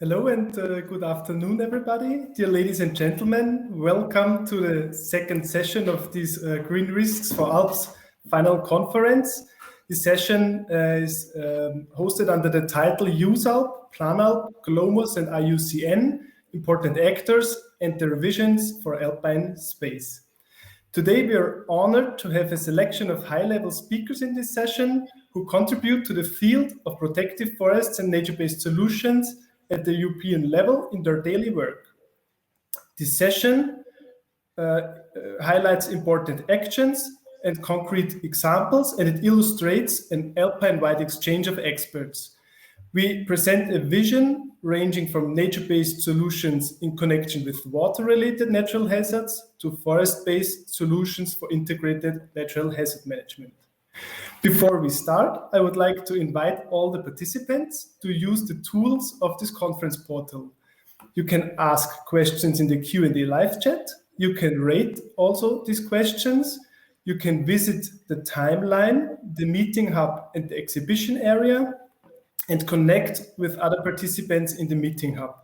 Hello and good afternoon, everybody. Dear ladies and gentlemen, welcome to the second session of this Green Risks for Alps final conference. This session is hosted under the title EUSALP, PLANALP, GLOMOS and IUCN, Important Actors and the Revisions for Alpine Space. Today we are honored to have a selection of high-level speakers in this session who contribute to the field of protective forests and nature-based solutions at the European level in their daily work. This session highlights important actions and concrete examples, and it illustrates an Alpine-wide exchange of experts. We present a vision ranging from nature-based solutions in connection with water-related natural hazards to forest-based solutions for integrated natural hazard management. Before we start, I would like to invite all the participants to use the tools of this conference portal. You can ask questions in the Q&A live chat. You can rate also these questions. You can visit the timeline, the meeting hub and the exhibition area, and connect with other participants in the meeting hub.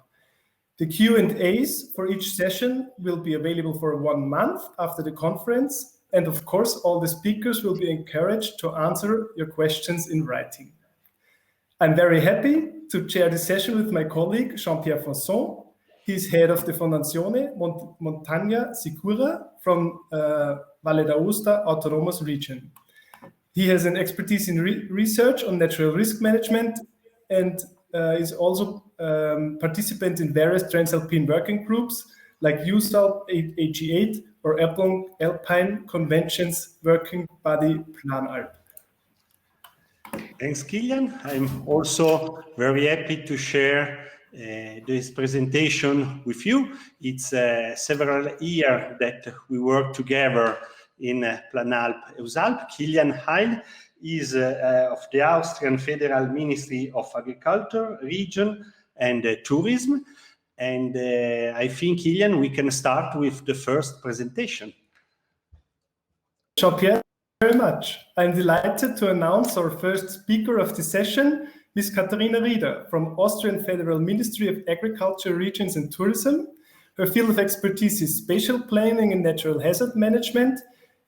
The Q&As for each session will be available for 1 month after the conference. And of course, all the speakers will be encouraged to answer your questions in writing. I'm very happy to chair the session with my colleague, Jean-Pierre Fosson. He's head of the Fondazione Montagna Sicura from Valle d'Aosta Autonomous Region. He has an expertise in research on natural risk management and is also participant in various Transalpine working groups like EUSALP 88 or Alpine Convention's working body PLANALP. Thanks, Kilian. I'm also very happy to share this presentation with you. It's several years that we work together in PLANALP EUSALP. Kilian Heil is of the Austrian Federal Ministry of Agriculture, Region and Tourism. And I think, Kilian, we can start with the first presentation. Jean-Pierre, very much. I'm delighted to announce our first speaker of the session, Ms. Katharina Rieder from Austrian Federal Ministry of Agriculture, Regions and Tourism. Her field of expertise is spatial planning and natural hazard management,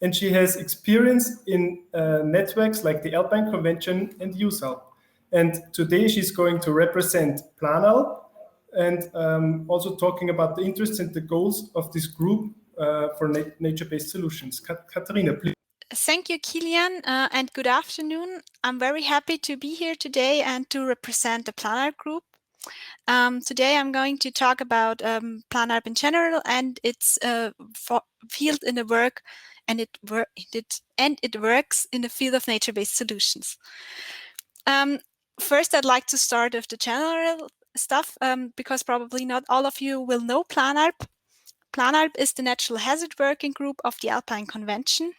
and she has experience in networks like the Alpine Convention and EUSALP. And today she's going to represent PLANALP and also talking about the interests and the goals of this group for nature-based solutions. Katharina, please. Thank you, Kilian, and good afternoon. I'm very happy to be here today and to represent the PLANALP group. Today I'm going to talk about PLANALP in general and its field in the work, and it works in the field of nature-based solutions. First, I'd like to start with the general stuff because probably not all of you will know PLANALP. PLANALP is the natural hazard working group of the Alpine Convention.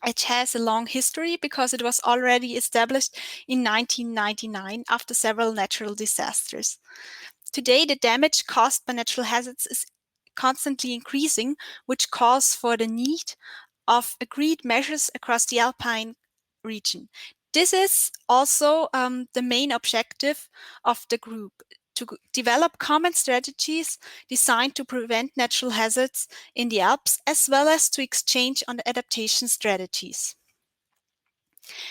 It has a long history because it was already established in 1999 after several natural disasters. Today, the damage caused by natural hazards is constantly increasing, which calls for the need of agreed measures across the Alpine region. This is also the main objective of the group, to develop common strategies designed to prevent natural hazards in the Alps, as well as to exchange on adaptation strategies.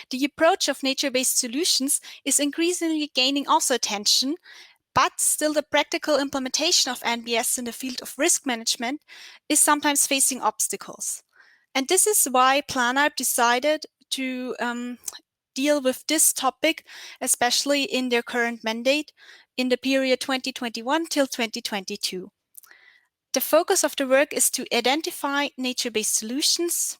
The approach of nature-based solutions is increasingly gaining also attention, but still the practical implementation of NBS in the field of risk management is sometimes facing obstacles. And this is why PLANALP decided to deal with this topic, especially in their current mandate in the period 2021 till 2022. The focus of the work is to identify nature-based solutions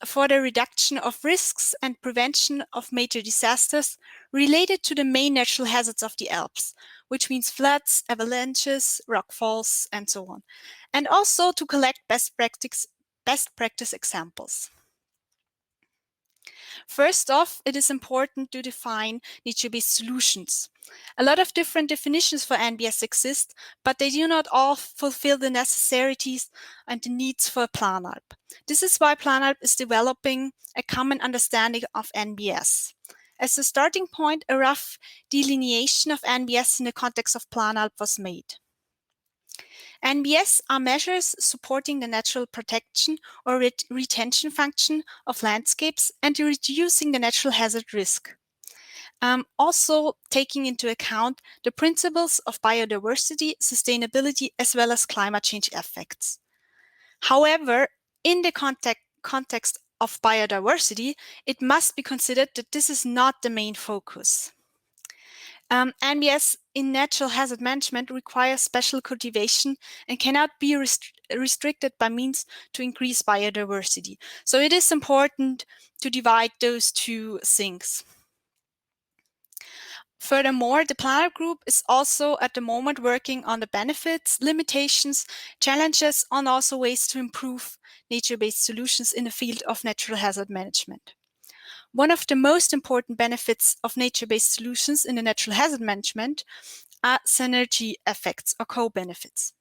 for the reduction of risks and prevention of major disasters related to the main natural hazards of the Alps, which means floods, avalanches, rockfalls, and so on, and also to collect best practice examples. First off, it is important to define nature-based solutions. A lot of different definitions for NBS exist, but they do not all fulfill the necessities and the needs for PLANALP. This is why PLANALP is developing a common understanding of NBS. As a starting point, a rough delineation of NBS in the context of PLANALP was made. NBS are measures supporting the natural protection or retention function of landscapes and reducing the natural hazard risk. Also taking into account the principles of biodiversity, sustainability, as well as climate change effects. However, in the context of biodiversity, it must be considered that this is not the main focus. NBS in natural hazard management requires special cultivation and cannot be restricted by means to increase biodiversity. So it is important to divide those two things. Furthermore, the PLANALP group is also at the moment working on the benefits, limitations, challenges, and also ways to improve nature-based solutions in the field of natural hazard management. One of the most important benefits of nature-based solutions in the natural hazard management are synergy effects or co-benefits.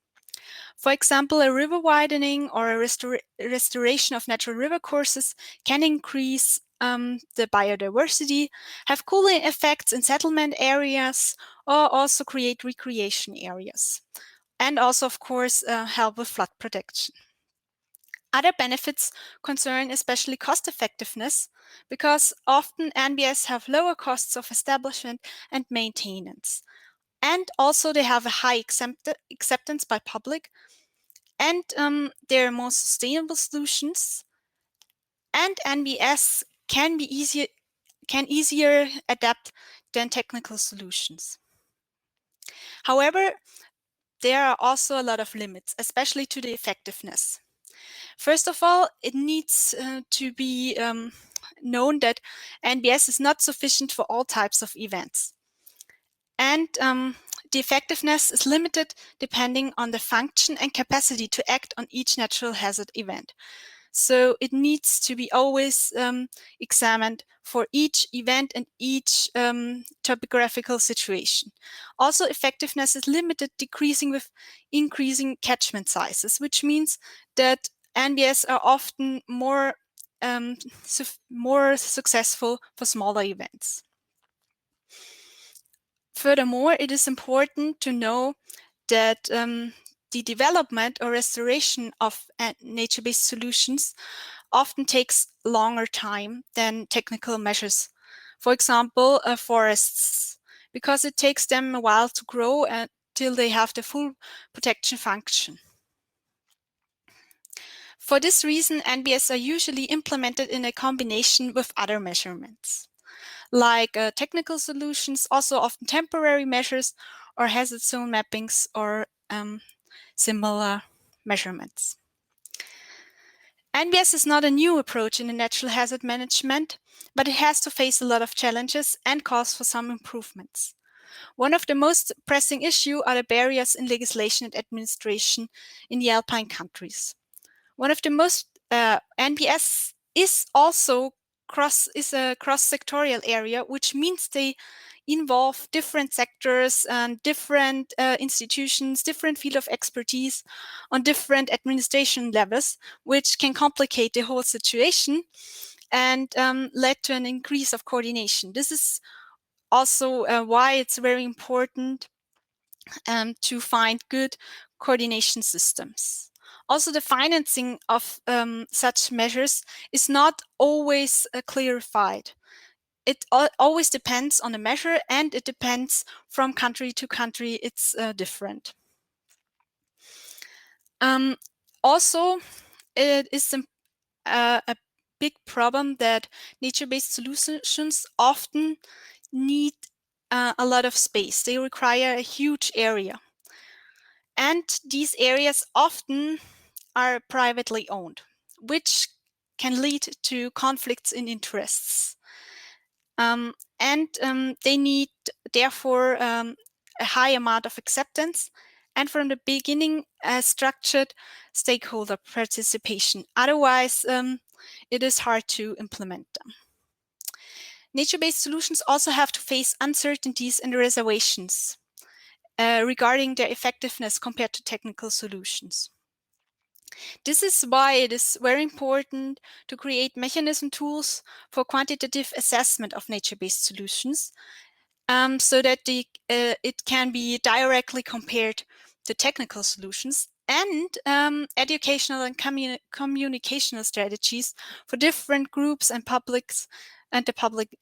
For example, a river widening or a restoration of natural river courses can increase the biodiversity, have cooling effects in settlement areas, or also create recreation areas. And also, of course, help with flood protection. Other benefits concern especially cost effectiveness, because often NBS have lower costs of establishment and maintenance. And also they have a high acceptance by public, and they're more sustainable solutions. And NBS can easier adapt than technical solutions. However, there are also a lot of limits, especially to the effectiveness. First of all, it needs to be known that NBS is not sufficient for all types of events. And the effectiveness is limited depending on the function and capacity to act on each natural hazard event. So it needs to be always examined for each event and each topographical situation. Also, effectiveness is limited, decreasing with increasing catchment sizes, which means that NBS are often more successful for smaller events. Furthermore, it is important to know that the development or restoration of nature-based solutions often takes longer time than technical measures. For example, forests, because it takes them a while to grow until they have the full protection function. For this reason, NBS are usually implemented in a combination with other measurements, like technical solutions, also often temporary measures, or hazard zone mappings, or similar measurements. NBS is not a new approach in the natural hazard management, but it has to face a lot of challenges and calls for some improvements. One of the most pressing issues are the barriers in legislation and administration in the Alpine countries. One of the most NBS is also a cross-sectorial area, which means they involve different sectors and different institutions, different field of expertise on different administration levels, which can complicate the whole situation and led to an increase of coordination. This is also why it's very important to find good coordination systems. Also, the financing of such measures is not always clarified. It always depends on the measure, and it depends from country to country. It's different. Also, it is a big problem that nature-based solutions often need a lot of space. They require a huge area. And these areas often are privately owned, which can lead to conflicts in interests. They need, therefore, a high amount of acceptance and from the beginning, a structured stakeholder participation. Otherwise, it is hard to implement them. Nature-based solutions also have to face uncertainties and reservations regarding their effectiveness compared to technical solutions. This is why it is very important to create mechanism tools for quantitative assessment of nature-based solutions, so that it can be directly compared to technical solutions, and educational and communicational strategies for different groups and publics and the public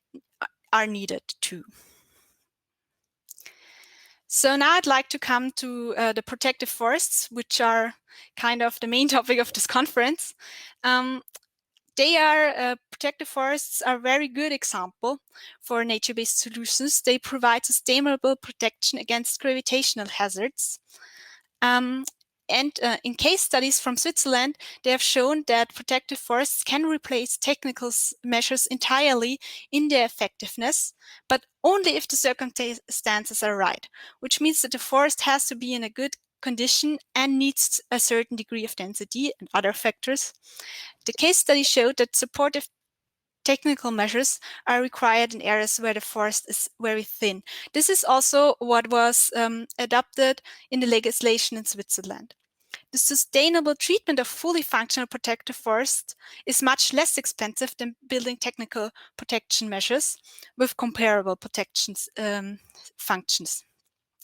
are needed too. So now I'd like to come to the protective forests, which are kind of the main topic of this conference. Protective forests are a very good example for nature-based solutions. They provide sustainable protection against gravitational hazards. In case studies from Switzerland, they have shown that protective forests can replace technical measures entirely in their effectiveness, but only if the circumstances are right, which means that the forest has to be in a good condition and needs a certain degree of density and other factors. The case study showed that supportive technical measures are required in areas where the forest is very thin. This is also what was adopted in the legislation in Switzerland. The sustainable treatment of fully functional protective forests is much less expensive than building technical protection measures with comparable protection functions.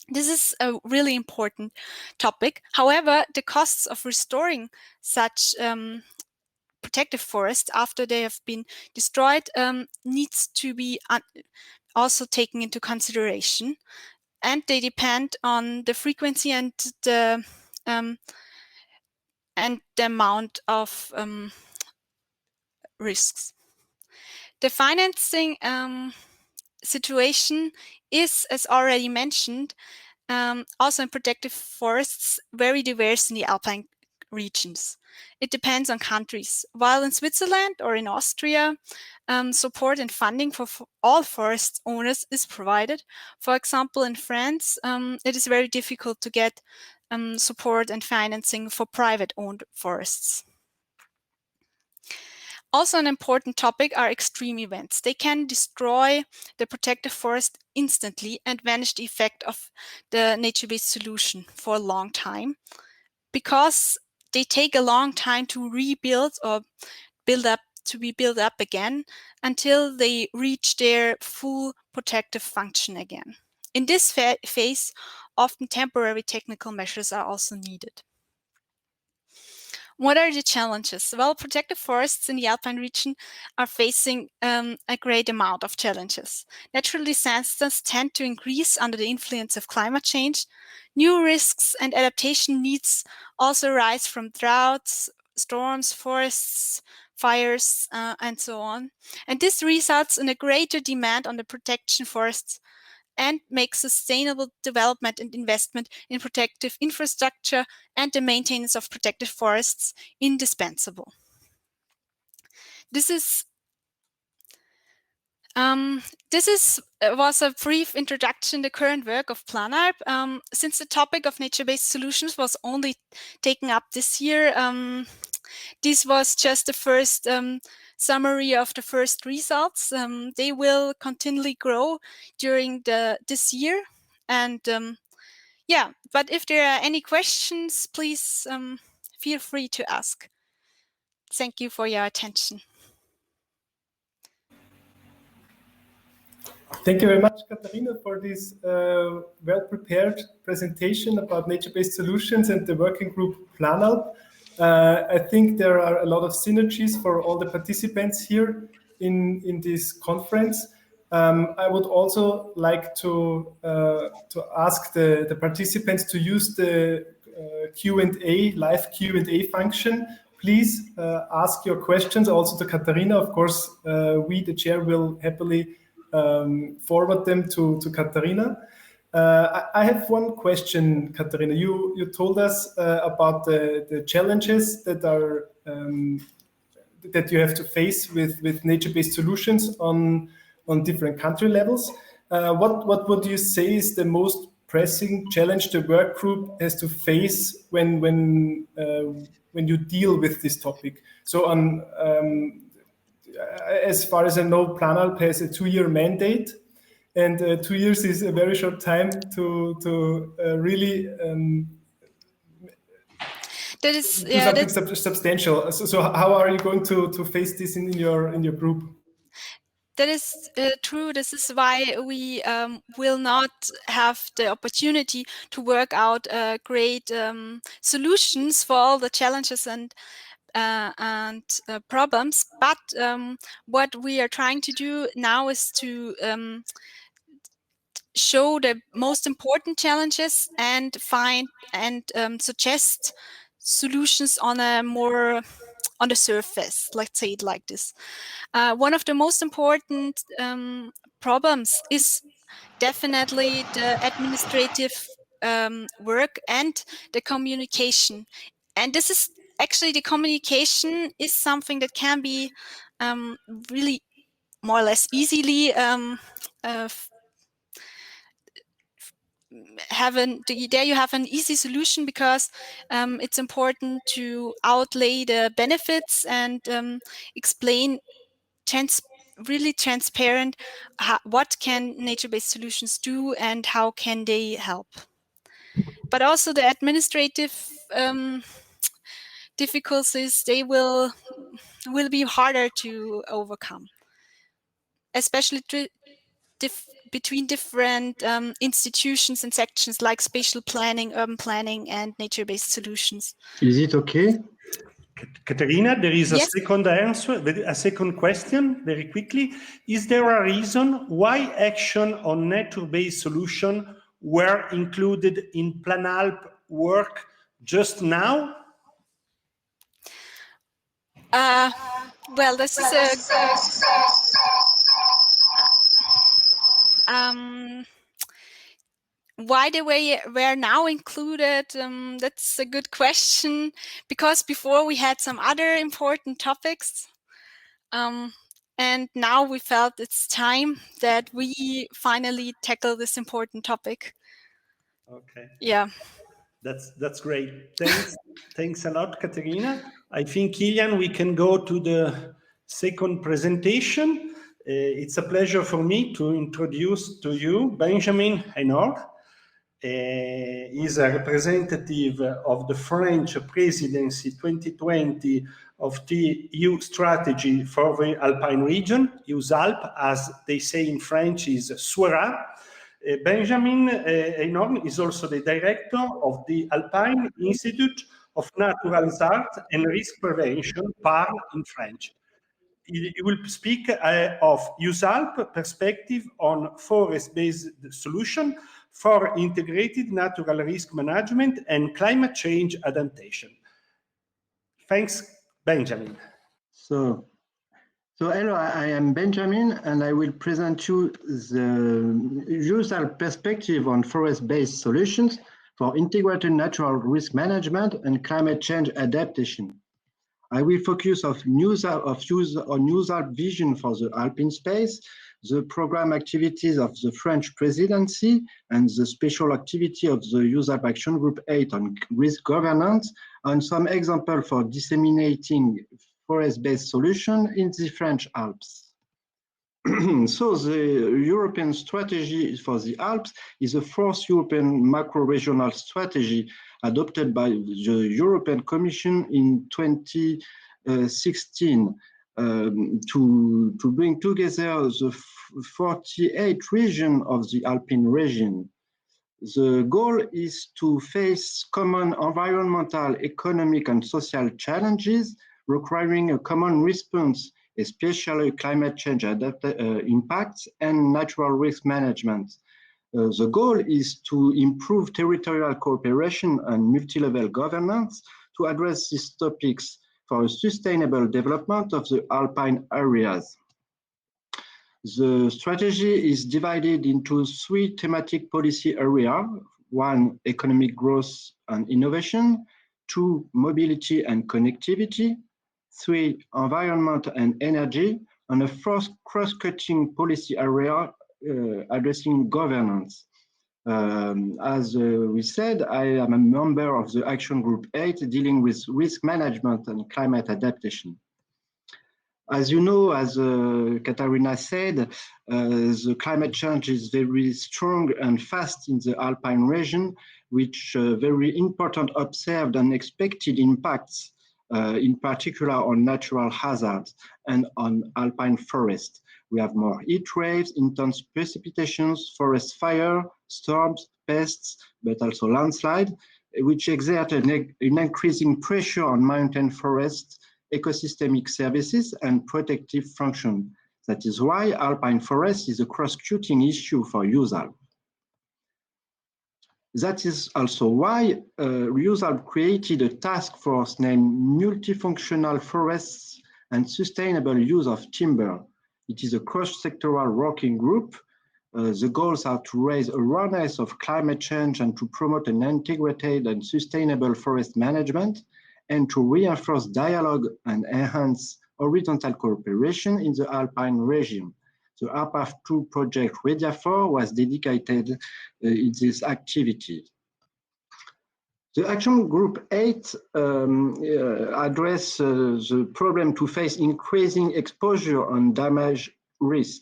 This is a really important topic. However, the costs of restoring such protective forests after they have been destroyed needs to be also taken into consideration, and they depend on the frequency and the amount of risks. The financing situation is, as already mentioned, also in protective forests, very diverse in the Alpine regions. It depends on countries. While in Switzerland or in Austria, support and funding for all forest owners is provided. For example, in France, it is very difficult to get support and financing for private-owned forests. Also an important topic are extreme events. They can destroy the protective forest instantly and vanish the effect of the nature-based solution for a long time, because they take a long time to rebuild or be built up again until they reach their full protective function again. In this phase, often temporary technical measures are also needed. What are the challenges? Well, protective forests in the Alpine region are facing a great amount of challenges. Natural disasters tend to increase under the influence of climate change. New risks and adaptation needs also arise from droughts, storms, forests, fires, and so on. And this results in a greater demand on the protection forests and makes sustainable development and investment in protective infrastructure and the maintenance of protected forests indispensable. This was a brief introduction to the current work of PLANALP. Since the topic of nature-based solutions was only taken up this year, this was just the first summary of the first results. They will continually grow during this year. And yeah, but if there are any questions, please feel free to ask. Thank you for your attention. Thank you very much, Katharina, for this well-prepared presentation about nature-based solutions and the working group PLANALP. I think there are a lot of synergies for all the participants here in this conference. I would also like to ask the participants to use the Q&A, live Q&A function. Please ask your questions also to Katharina. Of course, we, the chair, will happily forward them to Katharina. I have one question, Katharina. You told us about the challenges that are that you have to face with nature-based solutions on different country levels. What would you say is the most pressing challenge the work group has to face when you deal with this topic? So as far as I know, PLANALP has a 2-year mandate, and 2 years is a very short time to really. That is, do something substantial. So how are you going to face this in your group? That is true. This is why we will not have the opportunity to work out great solutions for all the challenges and problems. But what we are trying to do now is to show the most important challenges and find and suggest solutions on a more on the surface, let's say it like this. One of the most important problems is definitely the administrative work and the communication. And this is actually, the communication is something that can be really more or less easily there you have an easy solution, because it's important to outlay the benefits and explain really transparent what can nature-based solutions do and how can they help. But also the administrative difficulties, they will be harder to overcome, especially between different institutions and sections like spatial planning, urban planning, and nature-based solutions. Is it okay? Katharina, there is Yes. a second answer, a second question, very quickly. Is there a reason why action on nature-based solution were included in PLANALP work just now? Well, this is why they were now included, that's a good question, because before we had some other important topics, and now we felt it's time that we finally tackle this important topic. Okay. Yeah. That's great. Thanks a lot, Katharina. I think, Kilian, we can go to the second presentation. It's a pleasure for me to introduce to you Benjamin Einhorn. He's a representative of the French presidency 2020 of the EU strategy for the Alpine region. EUSALP, as they say in French, is SWERA. Benjamin Einhorn is also the director of the Alpine Institute of Natural Hazards and Risk Prevention, PARN in French. He will speak of EUSALP perspective on forest-based solution for integrated natural risk management and climate change adaptation. Thanks, Benjamin. So hello, I am Benjamin, and I will present you the EUSALP perspective on forest-based solutions for integrated natural risk management and climate change adaptation. I will focus on EUSALP vision for the Alpine Space, the program activities of the French presidency, and the special activity of the EUSALP Action Group 8 on risk governance, and some example for disseminating forest-based solution in the French Alps. So the European strategy for the Alps is the fourth European macro-regional strategy adopted by the European Commission in 2016 to bring together the 48 regions of the Alpine region. The goal is to face common environmental, economic, and social challenges requiring a common response, especially climate change impacts and natural risk management. The goal is to improve territorial cooperation and multi-level governance to address these topics for a sustainable development of the Alpine areas. The strategy is divided into 3 thematic policy areas: 1, economic growth and innovation; 2, mobility and connectivity; 3, environment and energy; and a 4th cross-cutting policy area addressing governance. As we said, I am a member of the Action Group 8 dealing with risk management and climate adaptation. As you know, as Katharina said, the climate change is very strong and fast in the Alpine region, which very important observed and expected impacts, in particular on natural hazards and on alpine forest. We have more heat waves, intense precipitations, forest fire, storms, pests, but also landslide, which exert an increasing pressure on mountain forests, ecosystemic services, and protective function. That is why alpine forest is a cross-cutting issue for EUSALP. That is also why EUSALP created a task force named Multifunctional Forests and Sustainable Use of Timber. It is a cross-sectoral working group. The goals are to raise awareness of climate change and to promote an integrated and sustainable forest management, and to reinforce dialogue and enhance horizontal cooperation in the Alpine region. The APAF2 project GR4A was dedicated in this activity. The Action Group 8 address the problem to face increasing exposure and damage risk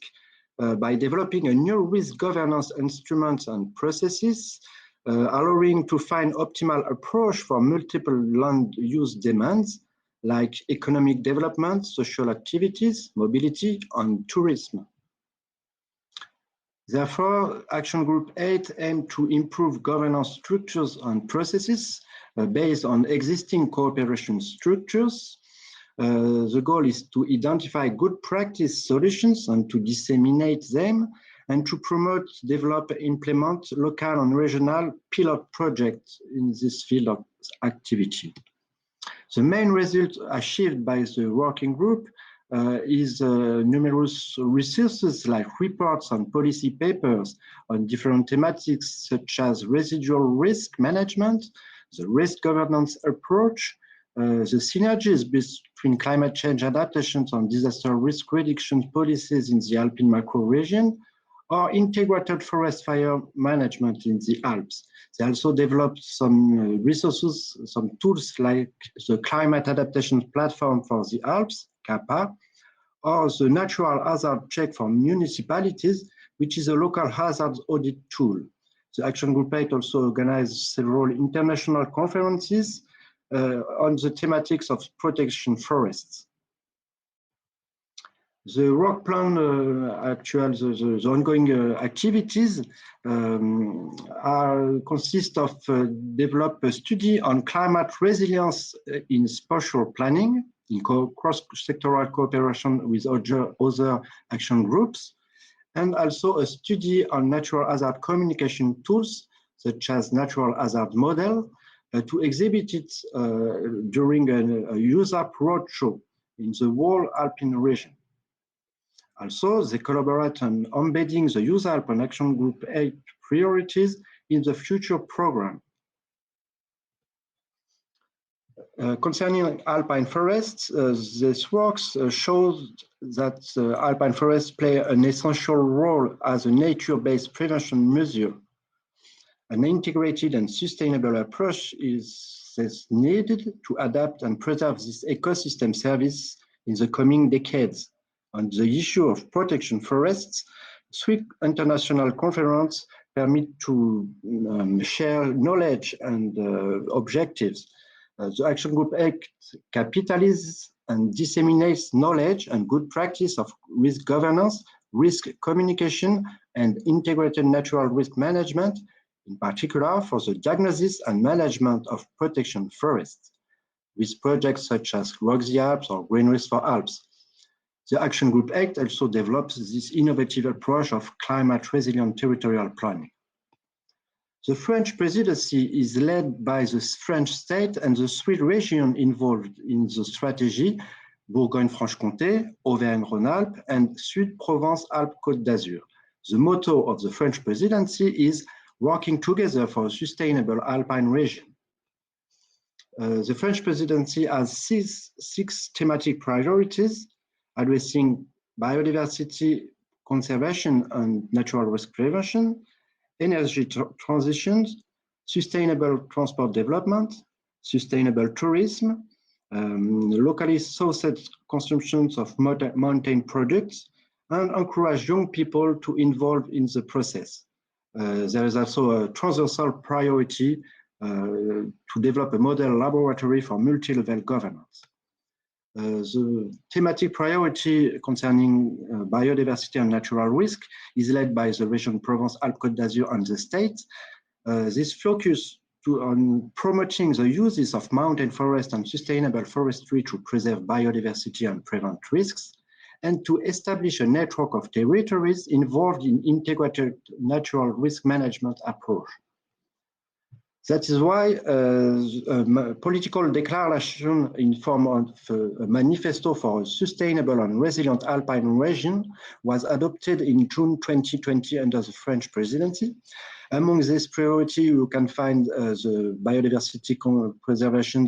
by developing a new risk governance instruments and processes, allowing to find optimal approach for multiple land use demands like economic development, social activities, mobility, and tourism. Therefore, Action Group 8 aimed to improve governance structures and processes based on existing cooperation structures. The goal is to identify good practice solutions and to disseminate them, and to promote, develop, implement local and regional pilot projects in this field of activity. The main result achieved by the working group is numerous resources like reports and policy papers on different thematics such as residual risk management, the risk governance approach, the synergies between climate change adaptations and disaster risk reduction policies in the Alpine macro region, or integrated forest fire management in the Alps. They also developed some resources, some tools like the Climate Adaptation Platform for the Alps, CAPA, or the Natural Hazard Check for municipalities, which is a local hazard audit tool. The Action Group 8 also organized several international conferences on the thematics of protection forests. The work plan, the ongoing activities consist of develop a study on climate resilience in spatial planning in cross-sectoral cooperation with other action groups, and also a study on natural hazard communication tools such as natural hazard model to exhibit it during a EUSALP roadshow in the whole Alpine region. Also, they collaborate on embedding the EUSALP and Action Group 8 priorities in the future program. Concerning alpine forests, this works shows that alpine forests play an essential role as a nature-based prevention measure. An integrated and sustainable approach is needed to adapt and preserve this ecosystem service in the coming decades. On the issue of protection forests, 3 international conferences permit to share knowledge and objectives. The Action Group 8 capitalizes and disseminates knowledge and good practice of risk governance, risk communication, and integrated natural risk management, in particular for the diagnosis and management of protection forests, with projects such as Rock the Alps or Greenways for Alps. The Action Group 8 also develops this innovative approach of climate resilient territorial planning. The French presidency is led by the French state and the 3 regions involved in the strategy, Bourgogne-Franche-Comté, Auvergne-Rhône-Alpes, and Sud-Provence-Alpes-Côte d'Azur. The motto of the French presidency is working together for a sustainable Alpine region. The French presidency has 6 thematic priorities addressing biodiversity conservation and natural risk prevention, energy transitions, sustainable transport development, sustainable tourism, locally sourced consumptions of mountain products, and encourage young people to involve in the process. There is also a transversal priority to develop a model laboratory for multi-level governance. The thematic priority concerning biodiversity and natural risk is led by the region Provence-Alpes-Côte d'Azur and the state. This focus on promoting the uses of mountain forest and sustainable forestry to preserve biodiversity and prevent risks, and to establish a network of territories involved in integrated natural risk management approach. That is why a political declaration in form of a manifesto for a sustainable and resilient Alpine region was adopted in June 2020 under the French presidency. Among this priority, you can find the biodiversity preservation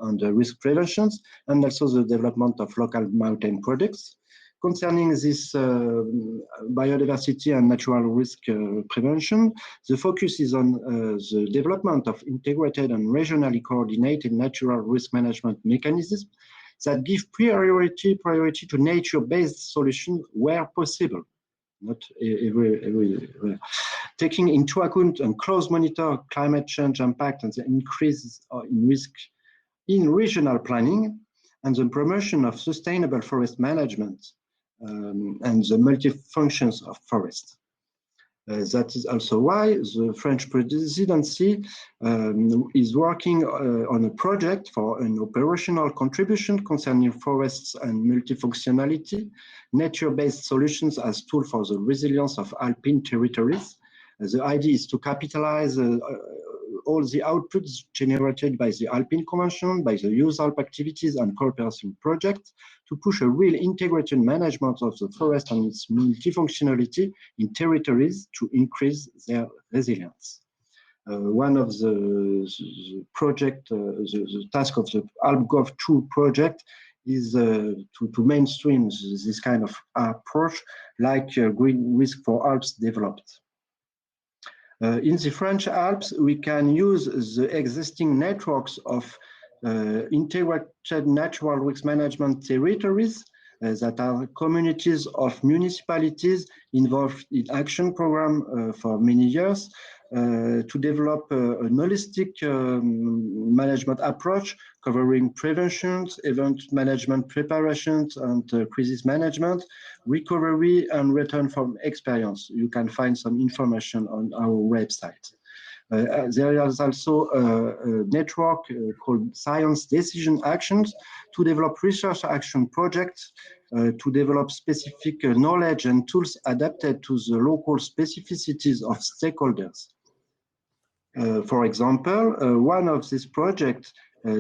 and risk preventions, and also the development of local mountain products. Concerning this biodiversity and natural risk prevention, the focus is on the development of integrated and regionally coordinated natural risk management mechanisms that give priority to nature-based solutions where possible, not everywhere. Taking into account and close monitor climate change impact and the increase in risk in regional planning, and the promotion of sustainable forest management and the multi-functions of forest. That is also why the French presidency is working on a project for an operational contribution concerning forests and multifunctionality, nature-based solutions as tool for the resilience of Alpine territories. The idea is to capitalize all the outputs generated by the Alpine Convention, by the EUSALP activities and cooperation projects, to push a real integrated management of the forest and its multifunctionality in territories to increase their resilience. One of the project, the task of the AlpGov2 project is to mainstream this kind of approach, like Green Risk for Alps developed. In the French Alps, we can use the existing networks of integrated natural risk management territories that are communities of municipalities involved in action program for many years to develop a holistic management approach covering preventions, event management preparations, and crisis management, recovery, and return from experience. You can find some information on our website. There is also a network called Science Decision Actions to develop research action projects to develop specific knowledge and tools adapted to the local specificities of stakeholders. For example, one of these projects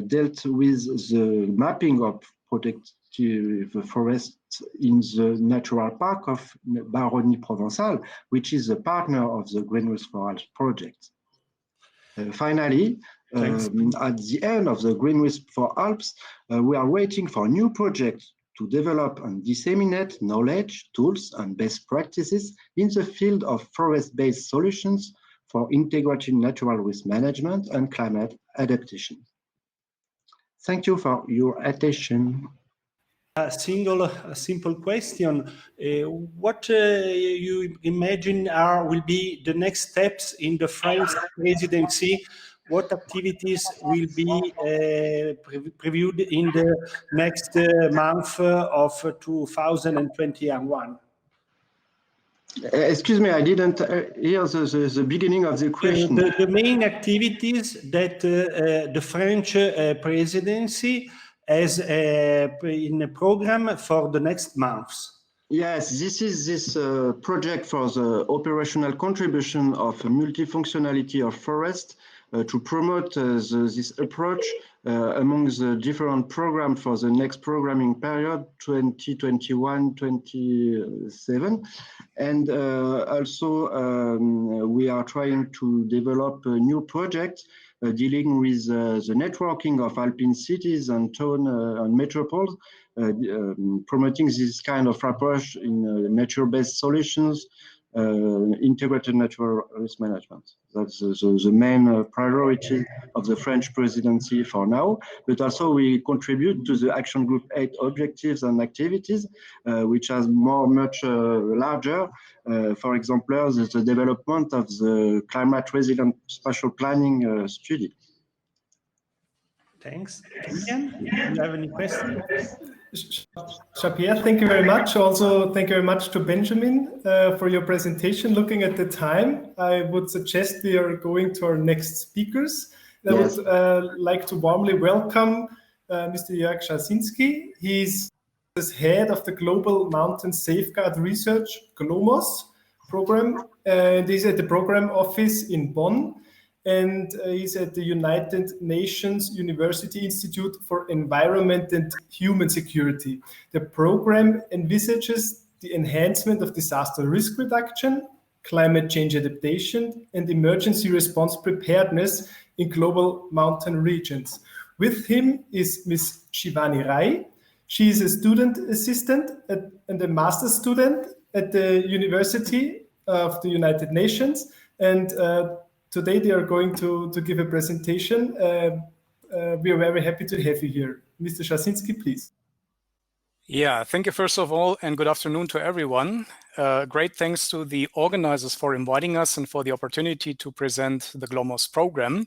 dealt with the mapping of protective forests in the natural park of Baronnie Provençale, which is a partner of the Green Risk for Alps project. Finally, at the end of the Green Risk for Alps, we are waiting for new projects to develop and disseminate knowledge, tools, and best practices in the field of forest-based solutions for integrated natural risk management and climate adaptation. Thank you for your attention. A simple question. What you imagine will be the next steps in the French presidency? What activities will be previewed in the next month of 2021? Excuse me, I didn't hear the beginning of the question. The main activities that the French presidency as in a program for the next months. Yes, this is this project for the operational contribution of multifunctionality of forest to promote this approach among the different programs for the next programming period, 2021-27. And also we are trying to develop a new project dealing with the networking of Alpine cities and town and metropoles, promoting this kind of approach in nature-based solutions, integrated natural risk management. That's the main priority of the French presidency for now, but also we contribute to the Action Group 8 objectives and activities, which are much larger. For example, the development of the climate resilient spatial planning study. Thanks. Kilian, do you have any questions? Jean-Pierre, thank you very much. Also, thank you very much to Benjamin for your presentation. Looking at the time, I would suggest we are going to our next speakers. I would like to warmly welcome Mr. Jörg Schasinski. He's head of the Global Mountain Safeguard Research GLOMOS program. He's at the program office in Bonn. And he's at the United Nations University Institute for Environment and Human Security. The program envisages the enhancement of disaster risk reduction, climate change adaptation, and emergency response preparedness in global mountain regions. With him is Ms. Shivani Rai. She is a student assistant and a master's student at the University of the United Nations. And today they are going to give a presentation. We are very happy to have you here. Mr. Schasinski, please. Yeah, thank you first of all, and good afternoon to everyone. Great thanks to the organizers for inviting us and for the opportunity to present the GLOMOS program.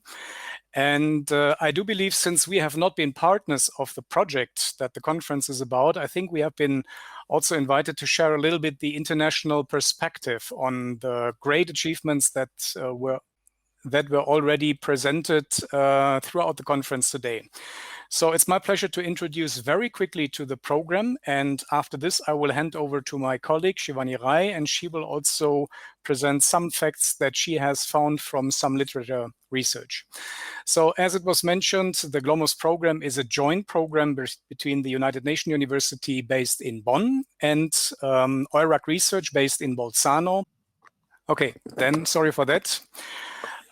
And I do believe, since we have not been partners of the project that the conference is about, I think we have been also invited to share a little bit the international perspective on the great achievements that were already presented throughout the conference today. So it's my pleasure to introduce very quickly to the program, and after this I will hand over to my colleague Shivani Rai, and she will also present some facts that she has found from some literature research. So as it was mentioned, the GLOMOS program is a joint program between the United Nations University based in Bonn and EURAC Research based in Bolzano. Okay, then sorry for that.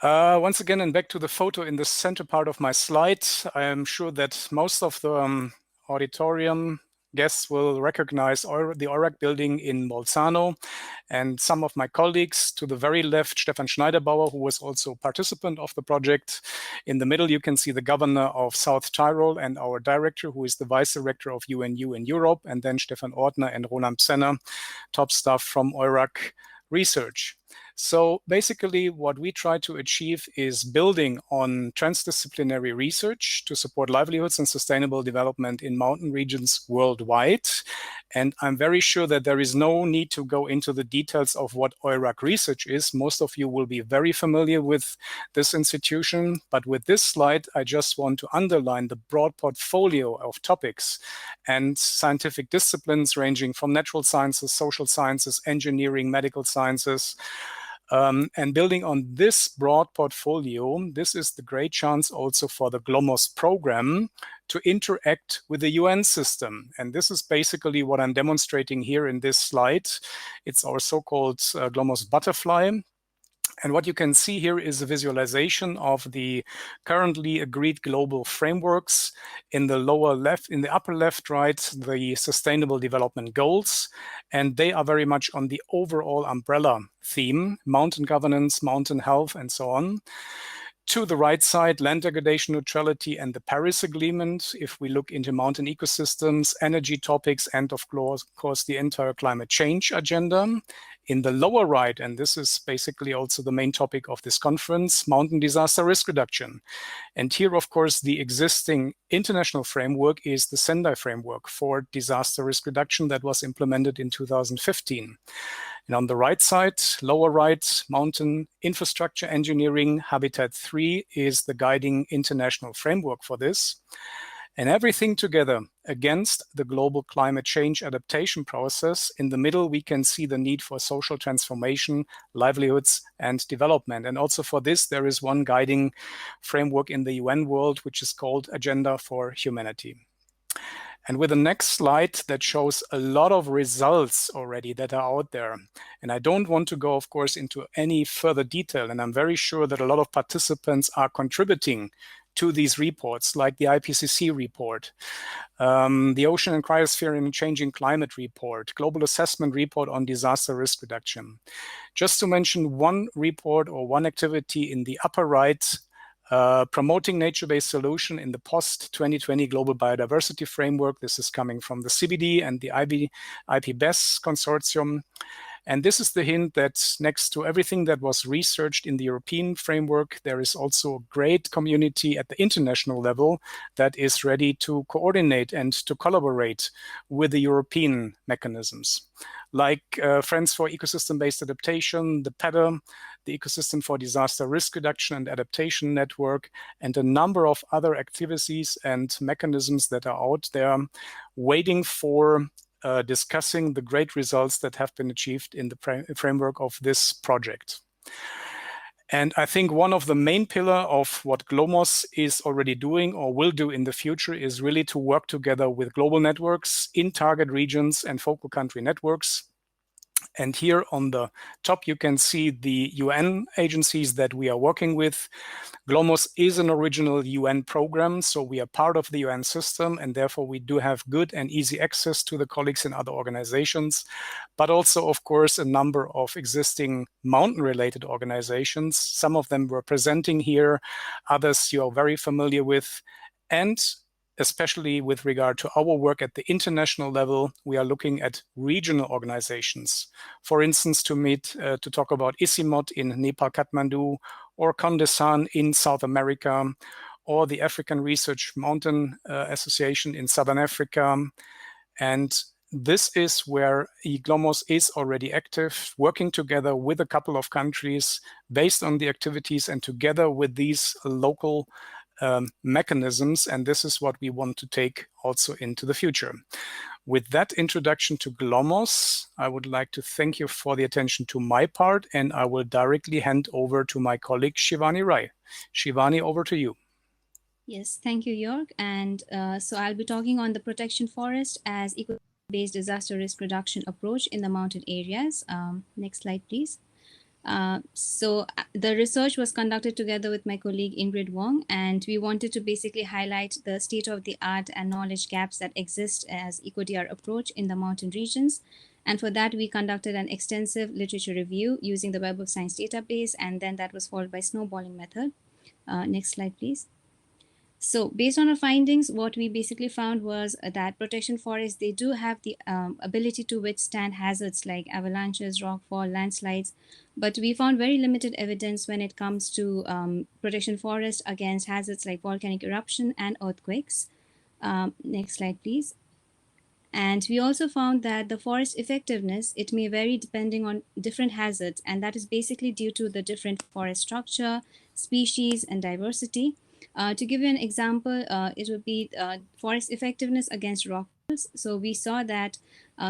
Once again, and back to the photo in the center part of my slide, I am sure that most of the auditorium guests will recognize the EURAC building in Bolzano, and some of my colleagues. To the very left, Stefan Schneiderbauer, who was also a participant of the project. In the middle, you can see the governor of South Tyrol and our director, who is the vice director of UNU in Europe, and then Stefan Ortner and Roland Psenner, top staff from EURAC Research. So basically what we try to achieve is building on transdisciplinary research to support livelihoods and sustainable development in mountain regions worldwide. And I'm very sure that there is no need to go into the details of what EURAC Research is. Most of you will be very familiar with this institution, but with this slide, I just want to underline the broad portfolio of topics and scientific disciplines ranging from natural sciences, social sciences, engineering, medical sciences. And building on this broad portfolio, this is the great chance also for the GLOMOS program to interact with the UN system. And this is basically what I'm demonstrating here in this slide. It's our so-called GLOMOS butterfly. And what you can see here is a visualization of the currently agreed global frameworks. In the lower left, in the upper left, right, the Sustainable Development Goals. And they are very much on the overall umbrella theme, mountain governance, mountain health, and so on. To the right side, land degradation neutrality and the Paris Agreement, if we look into mountain ecosystems, energy topics, and of course the entire climate change agenda. In the lower right, and this is basically also the main topic of this conference, mountain disaster risk reduction. And here, of course, the existing international framework is the Sendai framework for disaster risk reduction that was implemented in 2015. And on the right side, lower right, mountain infrastructure engineering, Habitat 3 is the guiding international framework for this. And everything together against the global climate change adaptation process. In the middle, we can see the need for social transformation, livelihoods, and development. And also for this, there is one guiding framework in the UN world, which is called Agenda for Humanity. And with the next slide that shows a lot of results already that are out there. And I don't want to go, of course, into any further detail. And I'm very sure that a lot of participants are contributing to these reports, like the IPCC report, the Ocean and Cryosphere in a Changing Climate report, Global Assessment Report on Disaster Risk Reduction. Just to mention one report or one activity in the upper right, promoting nature-based solution in the post-2020 global biodiversity framework. This is coming from the CBD and the IPBES consortium. And this is the hint that next to everything that was researched in the European framework, there is also a great community at the international level that is ready to coordinate and to collaborate with the European mechanisms, like Friends for Ecosystem-Based Adaptation, the PEDA, the Ecosystem for Disaster Risk Reduction and Adaptation Network, and a number of other activities and mechanisms that are out there waiting for discussing the great results that have been achieved in the framework of this project. And I think one of the main pillars of what GLOMOS is already doing or will do in the future is really to work together with global networks in target regions and focal country networks. And here on the top, you can see the UN agencies that we are working with. GLOMOS is an original UN program, so we are part of the UN system, and therefore we do have good and easy access to the colleagues in other organizations, but also, of course, a number of existing mountain-related organizations. Some of them were presenting here, others you are very familiar with, and especially with regard to our work at the international level, we are looking at regional organizations. For instance, to talk about ICIMOD in Nepal, Kathmandu, or CONDESAN in South America, or the African Research Mountain Association in Southern Africa. And this is where GLOMOS is already active, working together with a couple of countries based on the activities and together with these local mechanisms, and this is what we want to take also into the future. With that introduction to GLOMOS, I would like to thank you for the attention to my part, and I will directly hand over to my colleague Shivani Rai. Shivani, over to you. Yes, thank you, Jörg. And so I'll be talking on the protection forest as eco-based disaster risk reduction approach in the mountain areas. Next slide, please. So the research was conducted together with my colleague Ingrid Wong, and we wanted to basically highlight the state-of-the-art and knowledge gaps that exist as EcoDR approach in the mountain regions. And for that, we conducted an extensive literature review using the Web of Science database, and then that was followed by snowballing method. Next slide, please. So based on our findings, what we basically found was that protection forests, they do have the ability to withstand hazards like avalanches, rockfall, landslides, but we found very limited evidence when it comes to protection forests against hazards like volcanic eruption and earthquakes. Next slide, please. And we also found that the forest effectiveness, it may vary depending on different hazards, and that is basically due to the different forest structure, species, and diversity. To give you an example, it would be forest effectiveness against rockfalls. So we saw that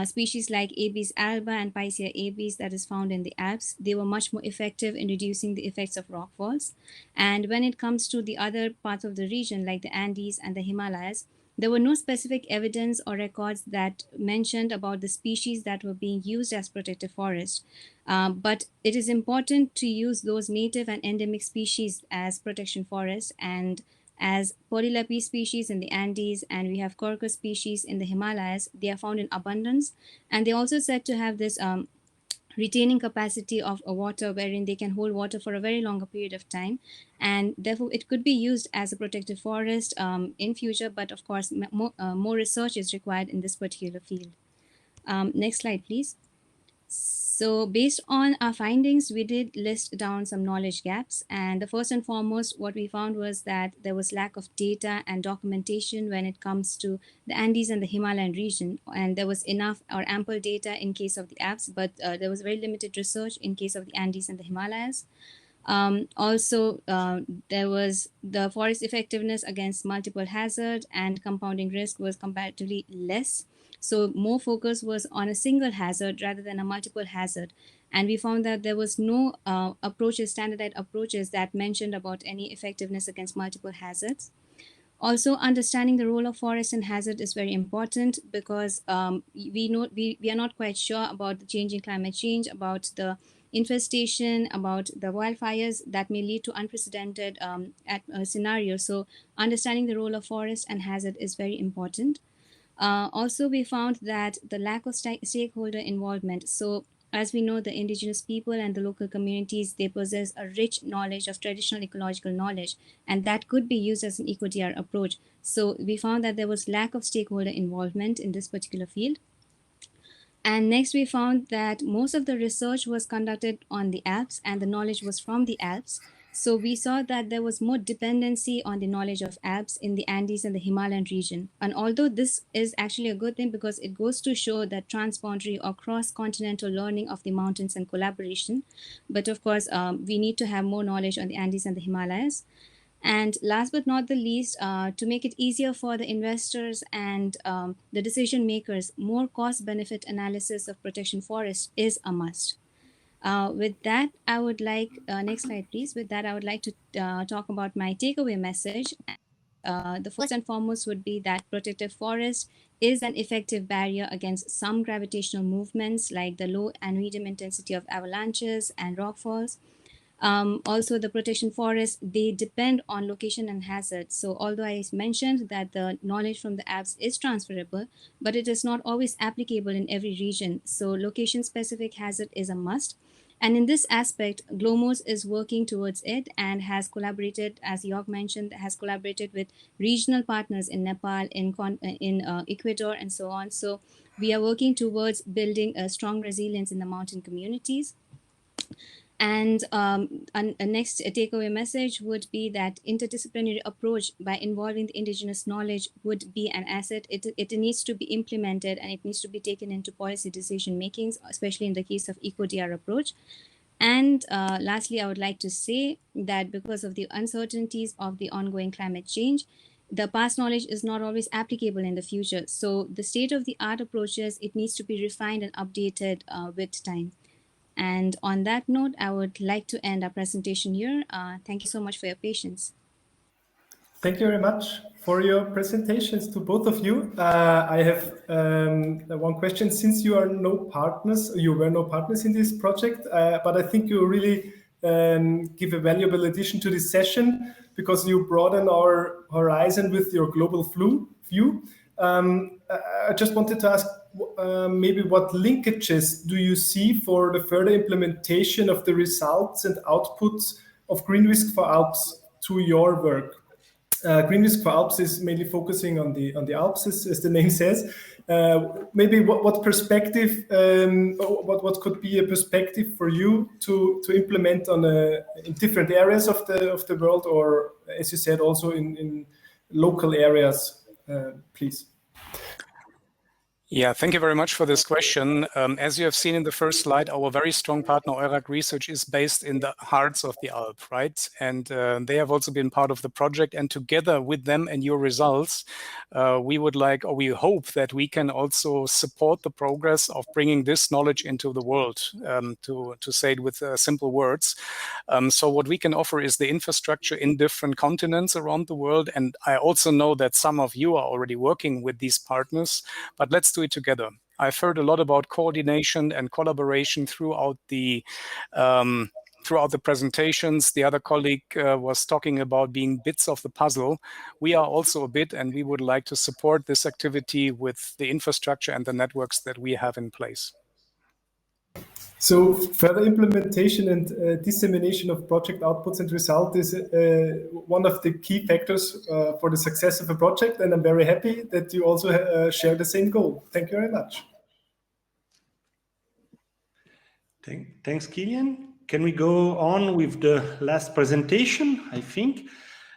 species like Abies alba and Picea abies that is found in the Alps, they were much more effective in reducing the effects of rockfalls. And when it comes to the other parts of the region, like the Andes and the Himalayas, there were no specific evidence or records that mentioned about the species that were being used as protective forest. But it is important to use those native and endemic species as protection forests, and as Polylepis species in the Andes, and we have Quercus species in the Himalayas. They are found in abundance, and they also said to have this retaining capacity of water, wherein they can hold water for a very longer period of time, and therefore it could be used as a protective forest in future. But of course, more research is required in this particular field. Next slide, please. So based on our findings, we did list down some knowledge gaps. And the first and foremost, what we found was that there was lack of data and documentation when it comes to the Andes and the Himalayan region. And there was enough or ample data in case of the Alps, but there was very limited research in case of the Andes and the Himalayas. Also, there was the forest effectiveness against multiple hazard and compounding risk was comparatively less. So more focus was on a single hazard rather than a multiple hazard. And we found that there was no standardized approaches that mentioned about any effectiveness against multiple hazards. Also, understanding the role of forest and hazard is very important, because we are not quite sure about the changing climate change, about the infestation, about the wildfires that may lead to unprecedented scenarios. So understanding the role of forest and hazard is very important. Also, we found that the lack of stakeholder involvement. So as we know, the indigenous people and the local communities, they possess a rich knowledge of traditional ecological knowledge, and that could be used as an eco-DR approach. So we found that there was lack of stakeholder involvement in this particular field. And next, we found that most of the research was conducted on the Alps, and the knowledge was from the Alps. So we saw that there was more dependency on the knowledge of Alps in the Andes and the Himalayan region. And although this is actually a good thing because it goes to show that transboundary or cross-continental learning of the mountains and collaboration, but of course, we need to have more knowledge on the Andes and the Himalayas. And last but not the least, to make it easier for the investors and the decision makers, more cost-benefit analysis of protection forests is a must. With that, I would like, next slide please, with that I would like to talk about my takeaway message. The first and foremost would be that protected forest is an effective barrier against some gravitational movements like the low and medium intensity of avalanches and rockfalls. Also, the protection forests, they depend on location and hazard. So although I mentioned that the knowledge from the Alps is transferable, but it is not always applicable in every region. So location-specific hazard is a must. And in this aspect, GLOMOS is working towards it and has collaborated, as Jörg mentioned, has collaborated with regional partners in Nepal, in Ecuador, and so on. So we are working towards building a strong resilience in the mountain communities. And a next takeaway message would be that interdisciplinary approach by involving the indigenous knowledge would be an asset. It needs to be implemented and it needs to be taken into policy decision makings, especially in the case of eco-DR approach. And lastly, I would like to say that because of the uncertainties of the ongoing climate change, the past knowledge is not always applicable in the future. So the state-of-the-art approaches, it needs to be refined and updated with time. And on that note, I would like to end our presentation here. Thank you so much for your patience. Thank you very much for your presentations to both of you. I have one question. Since you are no partners, you were no partners in this project, but I think you really give a valuable addition to this session because you broaden our horizon with your global view. I just wanted to ask maybe what linkages do you see for the further implementation of the results and outputs of Green Risk for Alps to your work? Green Risk for Alps is mainly focusing on the Alps, as the name says. Maybe what perspective, what could be a perspective for you to implement in different areas of the world, or as you said, also in local areas, please? Yeah, thank you very much for this question. As you have seen in the first slide, our very strong partner EURAG Research is based in the hearts of the Alps, right? And they have also been part of the project. And together with them and your results, we would like, or we hope that we can also support the progress of bringing this knowledge into the world, to say it with simple words. So what we can offer is the infrastructure in different continents around the world. And I also know that some of you are already working with these partners, but let's do it together. I've heard a lot about coordination and collaboration throughout the presentations. The other colleague was talking about being bits of the puzzle. We are also a bit, and we would like to support this activity with the infrastructure and the networks that we have in place. So further implementation and dissemination of project outputs and results is one of the key factors for the success of a project, and I'm very happy that you also share the same goal. Thank you very much. Thanks, Kilian. Can we go on with the last presentation, I think?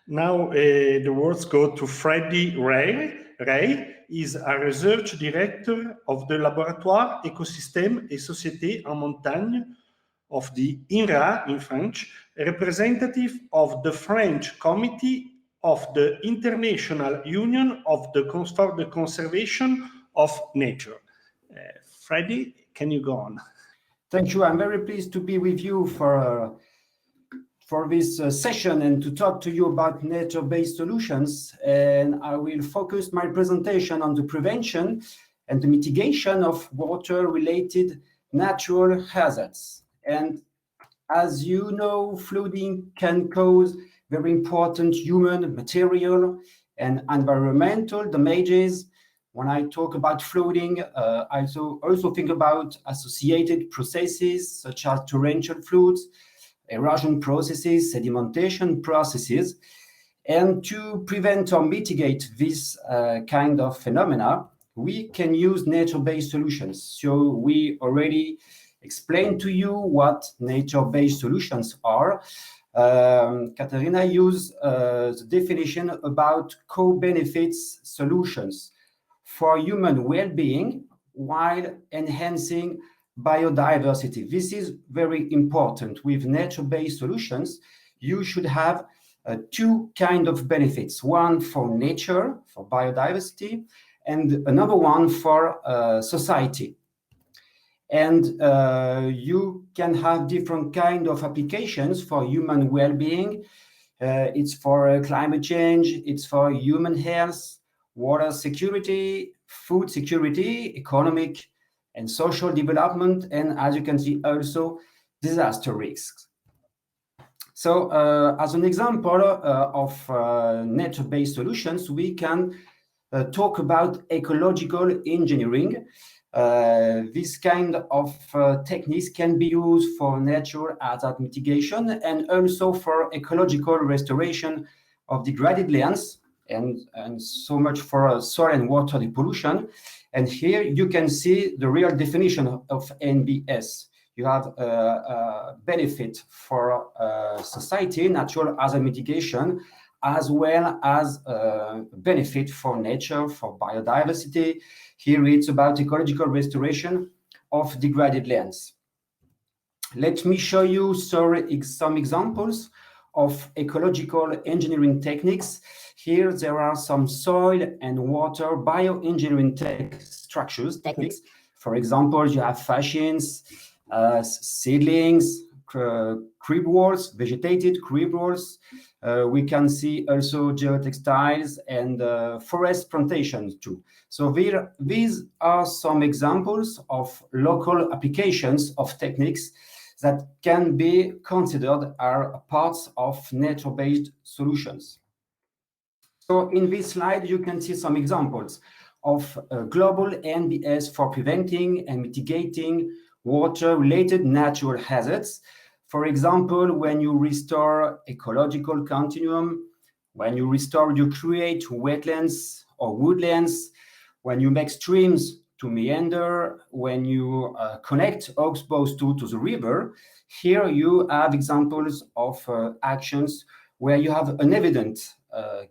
Now the words go to Freddy Ray. Ray is a research director of the Laboratoire Écosystèmes et Sociétés en Montagne of the INRA in French, a representative of the French Committee of the International Union for the Conservation of Nature. Freddy, can you go on? Thank you. I'm very pleased to be with you for this session and to talk to you about nature-based solutions. And I will focus my presentation on the prevention and the mitigation of water-related natural hazards. And As you know, flooding can cause very important human, material, and environmental damages. When I talk about flooding, I also think about associated processes such as torrential floods, erosion processes, sedimentation processes. And to prevent or mitigate this kind of phenomena, we can use nature-based solutions. So we already explained to you what nature-based solutions are. Katharina used the definition about co-benefits solutions for human well-being while enhancing biodiversity. This is very important. With nature-based solutions, you should have two kinds of benefits, one for nature, for biodiversity, and another one for society. And you can have different kinds of applications for human well-being. It's for climate change, it's for human health, water security, food security, economic and social development, and as you can see, also disaster risks. So as an example of nature-based solutions, we can talk about ecological engineering. This kind of techniques can be used for natural hazard mitigation and also for ecological restoration of degraded lands, and so much for soil and water depollution. And here you can see the real definition of NBS. You have a benefit for society, natural hazard mitigation, as well as benefit for nature, for biodiversity. Here it's about ecological restoration of degraded lands. Let me show you some examples of ecological engineering techniques. Here there are some soil and water bioengineering techniques. For example, you have fascians, seedlings, crib walls, vegetated crib walls. We can see also geotextiles and forest plantations too. So these are some examples of local applications of techniques that can be considered are parts of nature-based solutions. So in this slide, you can see some examples of global NBS for preventing and mitigating water-related natural hazards. For example, when you restore ecological continuum, when you create wetlands or woodlands, when you make streams to meander, when you connect oxbows to the river, here you have examples of actions where you have an evident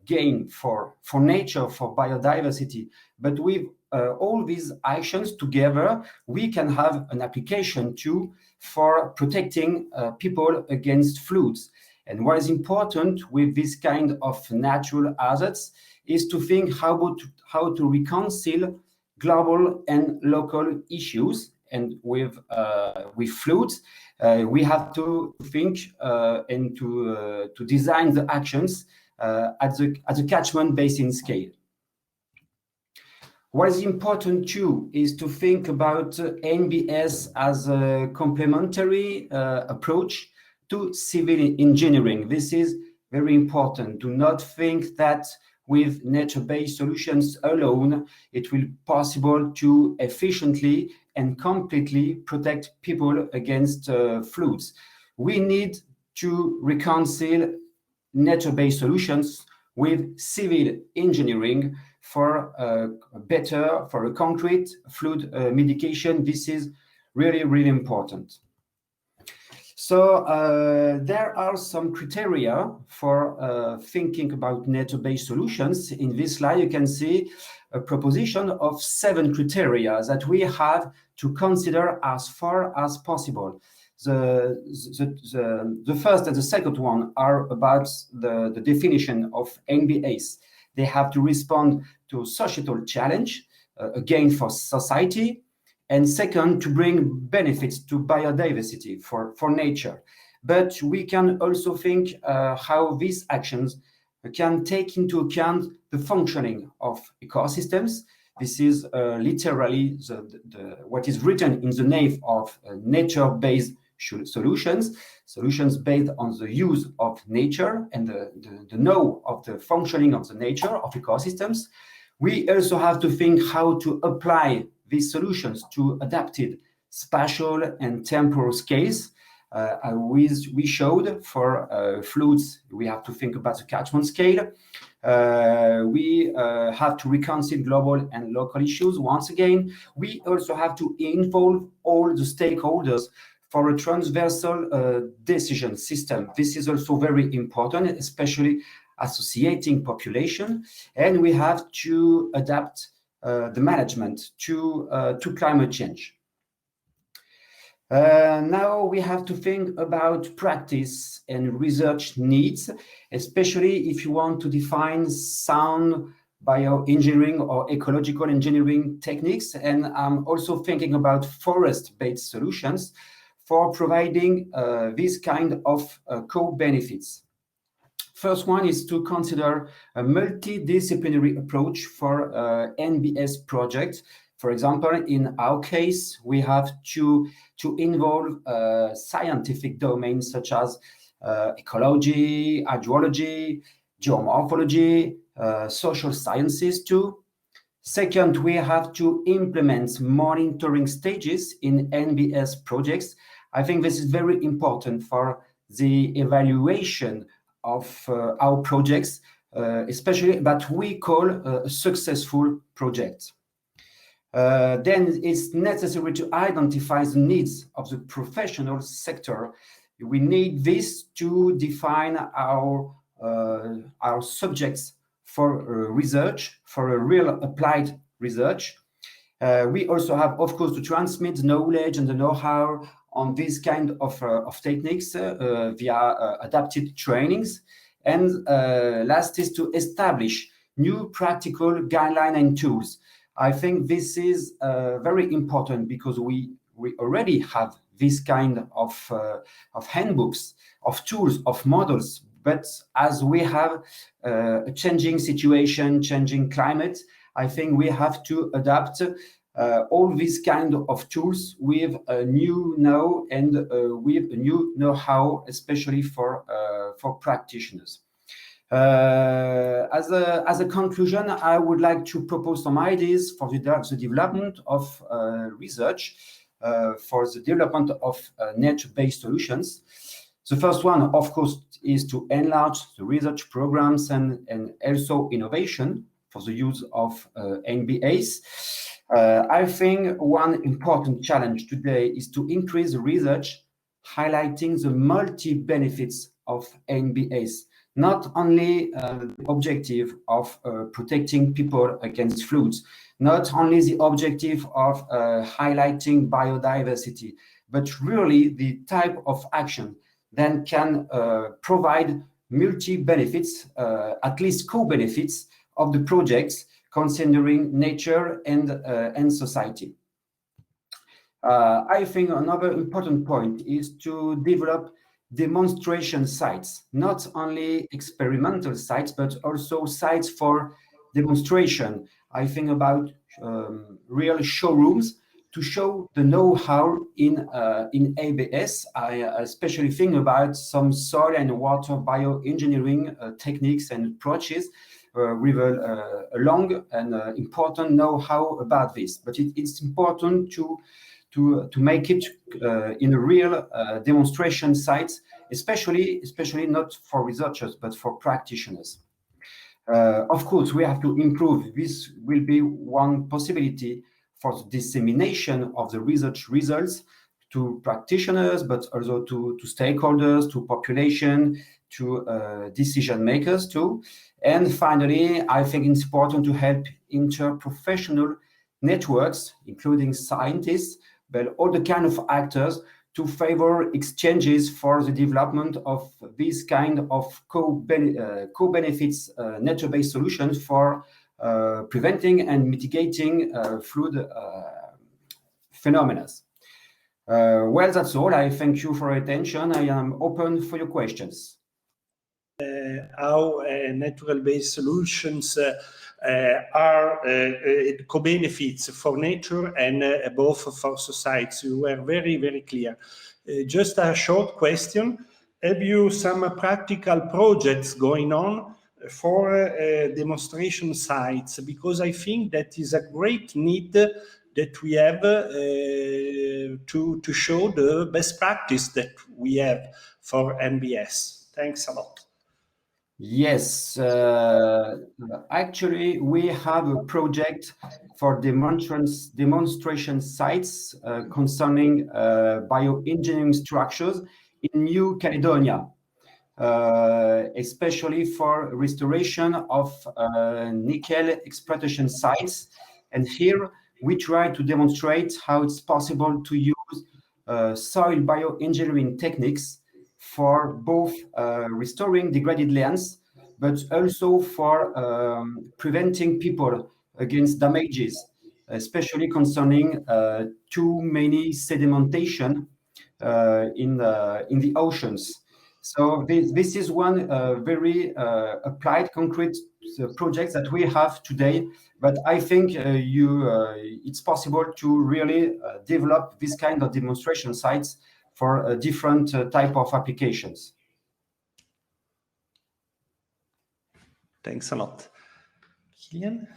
gain for nature, for biodiversity. But with all these actions together, we can have an application too for protecting people against floods. And what is important with this kind of natural hazards is to think how to reconcile global and local issues. And with floods, we have to think and to design the actions at the catchment basin scale. What is important too is to think about NBS as a complementary approach to civil engineering. This is very important. Do not think that with nature-based solutions alone, it will be possible to efficiently and completely protect people against floods. We need to reconcile nature-based solutions with civil engineering for a concrete flood mitigation. This is really, really important. So there are some criteria for thinking about nature-based solutions. In this slide, you can see a proposition of 7 criteria that we have to consider as far as possible. The first and the second one are about the definition of NBAs. They have to respond to societal challenge, again for society, and second, to bring benefits to biodiversity for nature. But we can also think how these actions can take into account the functioning of ecosystems. This is literally what is written in the name of nature-based solutions based on the use of nature and the know of the functioning of the nature of ecosystems. We also have to think how to apply these solutions to adapted spatial and temporal scales. We showed for fluids, we have to think about the catchment scale. We have to reconcile global and local issues. Once again, we also have to involve all the stakeholders for a transversal decision system. This is also very important, especially associating population, and we have to adapt the management to climate change. Now we have to think about practice and research needs, especially if you want to define sound bioengineering or ecological engineering techniques. And I'm also thinking about forest-based solutions for providing this kind of co-benefits. First one is to consider a multidisciplinary approach for NBS projects. For example, in our case, we have to involve scientific domains such as ecology, hydrology, geomorphology, social sciences too. Second, we have to implement monitoring stages in NBS projects. I think this is very important for the evaluation of our projects, especially that we call a successful project. Then it's necessary to identify the needs of the professional sector. We need this to define our subjects for research, for a real applied research. We also have, of course, to transmit the knowledge and the know-how on this kind of techniques via adapted trainings. And last is to establish new practical guidelines and tools. I think this is very important because we already have this kind of handbooks, of tools, of models. But as we have a changing situation, changing climate, I think we have to adapt all these kind of tools with a new know and with a new know-how, especially for practitioners. As a conclusion, I would like to propose some ideas for the development of research, for the development of nature-based solutions. The first one, of course, is to enlarge the research programs and also innovation for the use of NBAs. I think one important challenge today is to increase research, highlighting the multi-benefits of NBAs. Not only the objective of protecting people against floods, not only the objective of highlighting biodiversity, but really the type of action that can provide multi-benefits, at least co-benefits of the projects considering nature and society. I think another important point is to develop demonstration sites, not only experimental sites, but also sites for demonstration. I think about real showrooms to show the know-how in ABS. I especially think about some soil and water bioengineering techniques and approaches with a long and important know-how about this. But it's important to make it in a real demonstration sites, especially not for researchers, but for practitioners. Of course, we have to improve. This will be one possibility for the dissemination of the research results to practitioners, but also to stakeholders, to population, to decision makers too. And finally, I think it's important to help interprofessional networks, including scientists, but all the kind of actors to favor exchanges for the development of this kind of co-benefits nature-based solutions for preventing and mitigating flood phenomena. Well, that's all. I thank you for your attention. I am open for your questions. How natural-based solutions are co-benefits for nature and both for society. You were very, very clear. Just a short question. Have you some practical projects going on for demonstration sites? Because I think that is a great need that we have to show the best practice that we have for NBS. Thanks a lot. Yes, actually, we have a project for demonstration sites concerning bioengineering structures in New Caledonia, especially for restoration of nickel exploitation sites. And here we try to demonstrate how it's possible to use soil bioengineering techniques for both restoring degraded lands, but also for preventing people against damages, especially concerning too many sedimentation in the oceans. So this is one very applied, concrete project that we have today. But I think it's possible to really develop this kind of demonstration sites for a different type of applications. Thanks a lot. Kilian?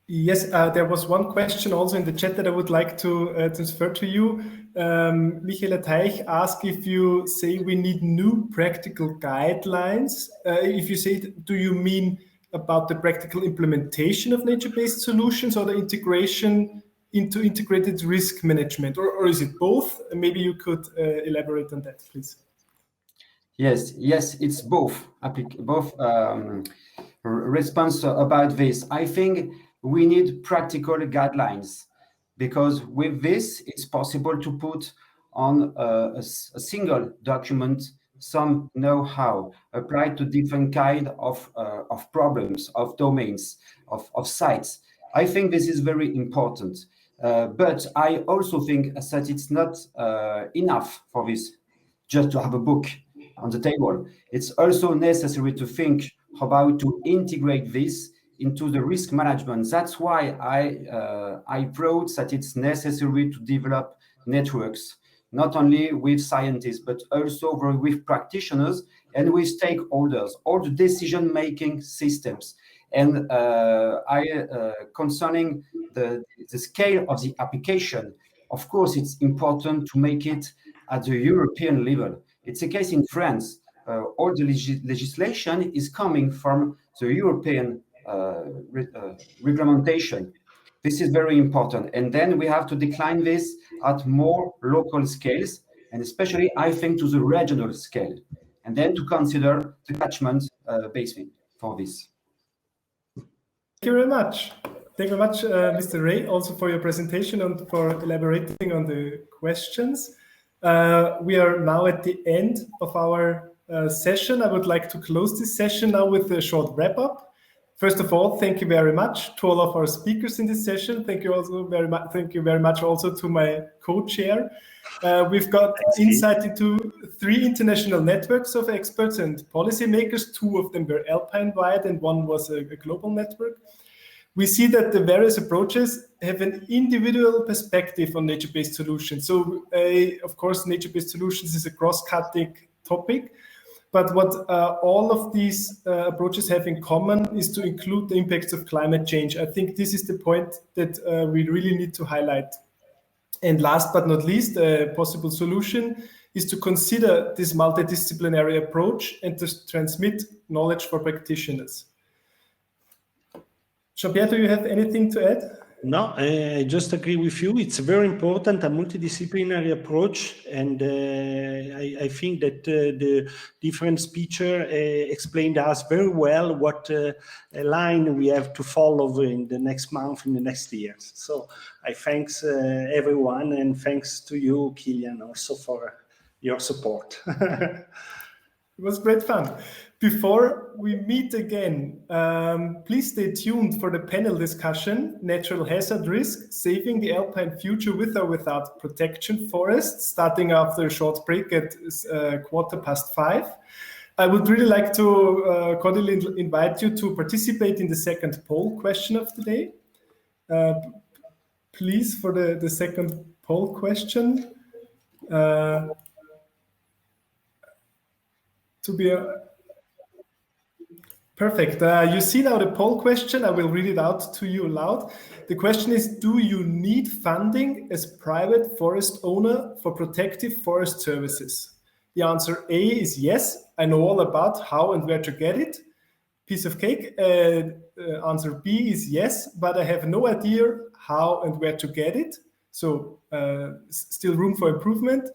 Yes, there was one question also in the chat that I would like to transfer to you. Michaela Teich asked if you say we need new practical guidelines. If you say, do you mean about the practical implementation of nature-based solutions or the integration into integrated risk management, or is it both? Maybe you could elaborate on that, please. Yes, it's both. Response about this. I think we need practical guidelines, because with this, it's possible to put on a single document some know-how applied to different kind of problems, of domains, of sites. I think this is very important. But I also think that it's not enough for this just to have a book on the table. It's also necessary to think about to integrate this into the risk management. That's why I wrote that it's necessary to develop networks, not only with scientists, but also with practitioners and with stakeholders, all the decision-making systems. And concerning the scale of the application, of course, it's important to make it at the European level. It's a case in France. All the legislation is coming from the European regulation. This is very important. And then we have to decline this at more local scales, and especially, I think, to the regional scale, and then to consider the catchment basin for this. Thank you very much. Thank you very much, Mr. Ray, also for your presentation and for elaborating on the questions. We are now at the end of our session. I would like to close this session now with a short wrap-up. First of all, thank you very much to all of our speakers in this session. Thank you also very much. Thank you very much also to my co-chair. We've got insight into 3 international networks of experts and policymakers. 2 of them were Alpine-wide and 1 was a global network. We see that the various approaches have an individual perspective on nature-based solutions. So, of course, nature-based solutions is a cross-cutting topic. But what all of these approaches have in common is to include the impacts of climate change. I think this is the point that we really need to highlight. And last but not least, a possible solution is to consider this multidisciplinary approach and to transmit knowledge for practitioners. Jean-Pierre, do you have anything to add? No, I just agree with you. It's very important, a multidisciplinary approach, and I think that the different speaker explained to us very well what line we have to follow in the next month, in the next years. So I thanks everyone, and thanks to you, Kilian, also for your support. It was great fun. Before we meet again, please stay tuned for the panel discussion, Natural Hazard Risk, Saving the Alpine Future with or Without Protection Forests, starting after a short break at 5:15. I would really like to cordially invite you to participate in the second poll question of the day. please, for the second poll question. To be perfect. You see now the poll question. I will read it out to you aloud. The question is, do you need funding as private forest owner for protective forest services? The answer A is yes. I know all about how and where to get it. Piece of cake. Answer B is yes, but I have no idea how and where to get it. So still room for improvement.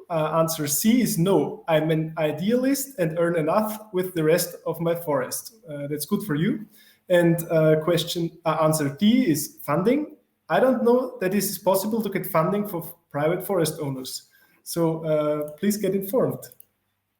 Answer C is no. I'm an idealist and earn enough with the rest of my forest. That's good for you. And answer D is funding. I don't know that it is possible to get funding for private forest owners. So please get informed.